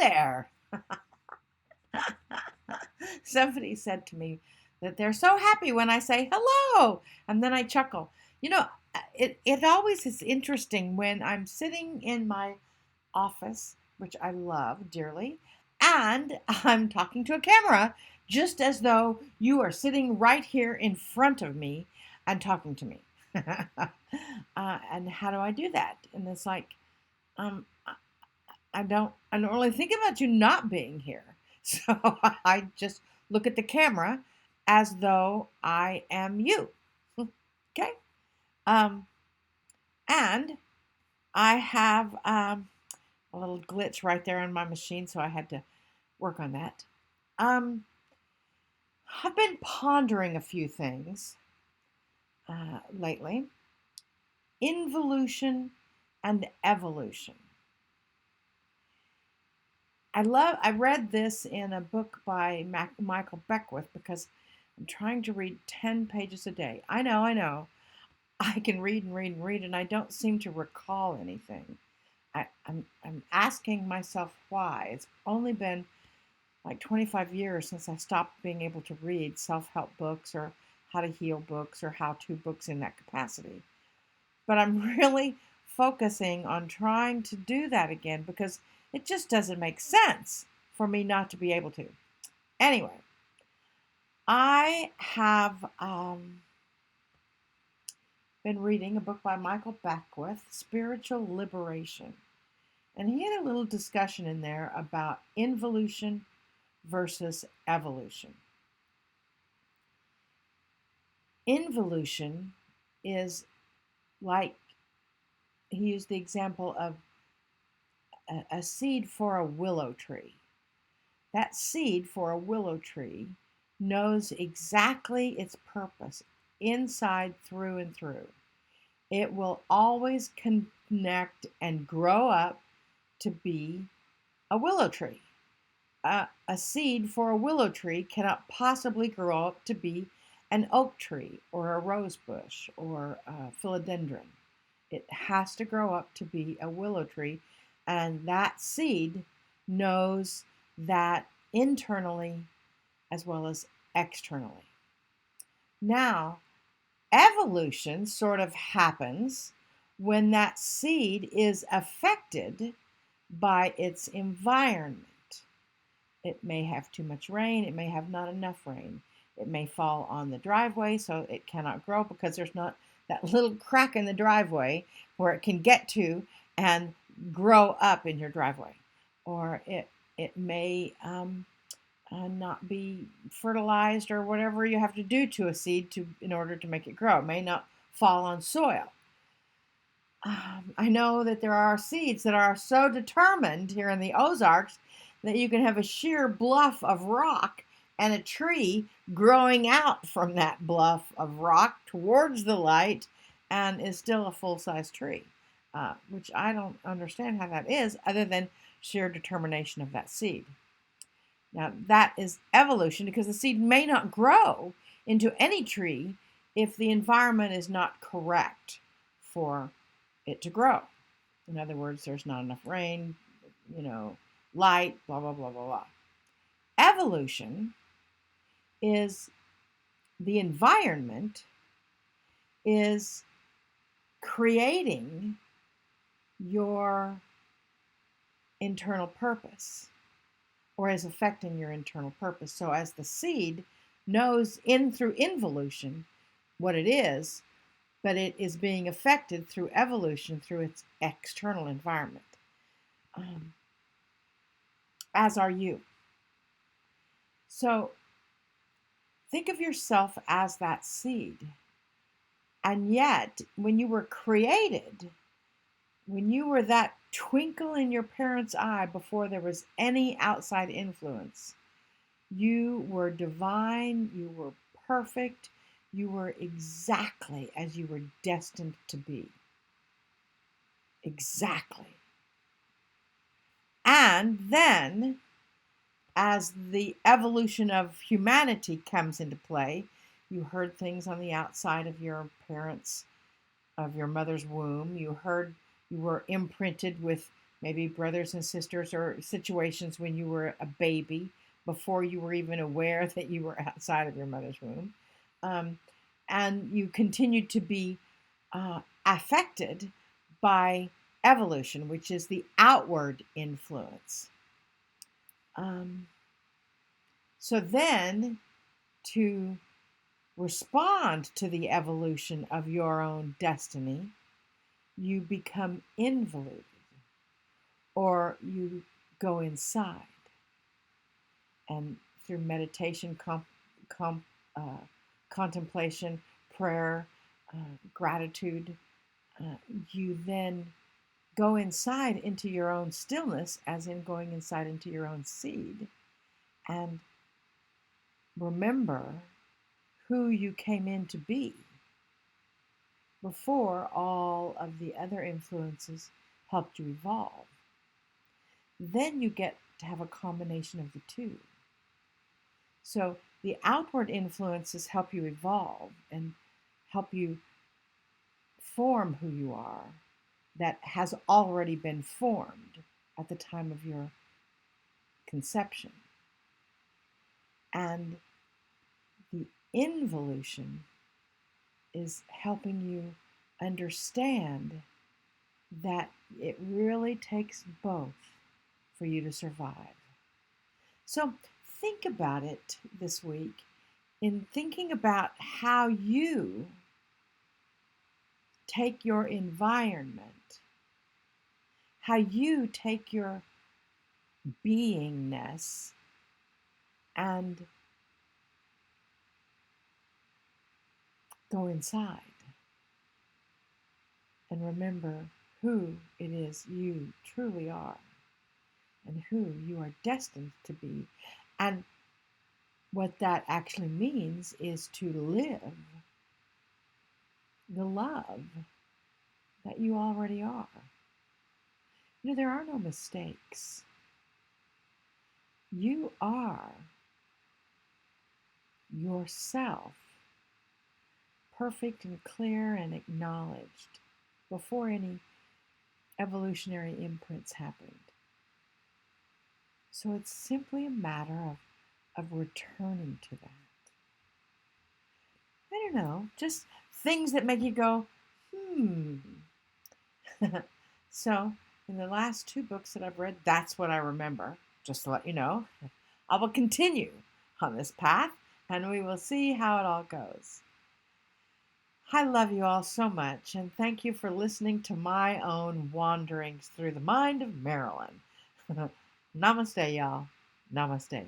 there. Somebody said to me that they're so happy when I say hello, and then I chuckle. You know, it always is interesting when I'm sitting in my office, which I love dearly, and I'm talking to a camera, just as though you are sitting right here in front of me and talking to me. And how do I do that? And it's like, um, I don't really think about you not being here. So I just look at the camera as though I am you. Okay. Um, and I have a little glitch right there on my machine, so I had to work on that. Um, I've been pondering a few things lately. Involution and evolution. I read this in a book by Michael Beckwith because I'm trying to read 10 pages a day. I know. I can read and read and read, and I don't seem to recall anything. I'm asking myself why. It's only been like 25 years since I stopped being able to read self-help books or how to heal books or how-to books in that capacity. But I'm really focusing on trying to do that again because it just doesn't make sense for me not to be able to. Anyway, I have been reading a book by Michael Beckwith, Spiritual Liberation. And he had a little discussion in there about involution versus evolution. Involution is like, he used the example of a seed for a willow tree. That seed for a willow tree knows exactly its purpose, inside, through, and through. It will always connect and grow up to be a willow tree. A seed for a willow tree cannot possibly grow up to be an oak tree or a rose bush or a philodendron. It has to grow up to be a willow tree, and that seed knows that internally as well as externally. Now, evolution sort of happens when that seed is affected by its environment. It may have too much rain, it may have not enough rain. It may fall on the driveway, so it cannot grow because there's not that little crack in the driveway where it can get to and grow up in your driveway. Or it may not be fertilized or whatever you have to do to a seed in order to make it grow. It may not fall on soil. I know that there are seeds that are so determined here in the Ozarks that you can have a sheer bluff of rock and a tree growing out from that bluff of rock towards the light and is still a full-size tree, which I don't understand how that is other than sheer determination of that seed. Now, that is evolution because the seed may not grow into any tree if the environment is not correct for it to grow. In other words, there's not enough rain, light, blah, blah, blah, blah, blah. Evolution is the environment is creating your internal purpose or is affecting your internal purpose. So as the seed knows through involution what it is, but it is being affected through evolution through its external environment. As are you. So think of yourself as that seed. And yet, when you were created, when you were that twinkle in your parents' eye before there was any outside influence, you were divine, you were perfect, you were exactly as you were destined to be. Exactly. And then, as the evolution of humanity comes into play, you heard things on the outside of your parents, of your mother's womb. You were imprinted with maybe brothers and sisters, or situations when you were a baby before you were even aware that you were outside of your mother's womb. Um, and you continued to be affected by evolution, which is the outward influence. So then, to respond to the evolution of your own destiny, you become involuted, or you go inside. And through meditation, contemplation, prayer, gratitude, you then go inside into your own stillness, as in going inside into your own seed, and remember who you came in to be before all of the other influences helped you evolve. Then you get to have a combination of the two. So the outward influences help you evolve and help you form who you are, that has already been formed at the time of your conception. And the involution is helping you understand that it really takes both for you to survive. So think about it this week in thinking about how you take your environment, how you take your beingness and go inside and remember who it is you truly are and who you are destined to be. And what that actually means is to live the love that you already are. You know, there are no mistakes. You are yourself, perfect and clear and acknowledged before any evolutionary imprints happened. So it's simply a matter of returning to that. I don't know, just things that make you go, So in the last 2 books that I've read, that's what I remember. Just to let you know, I will continue on this path and we will see how it all goes. I love you all so much, and thank you for listening to my own wanderings through the mind of Marilyn. Namaste, y'all. Namaste.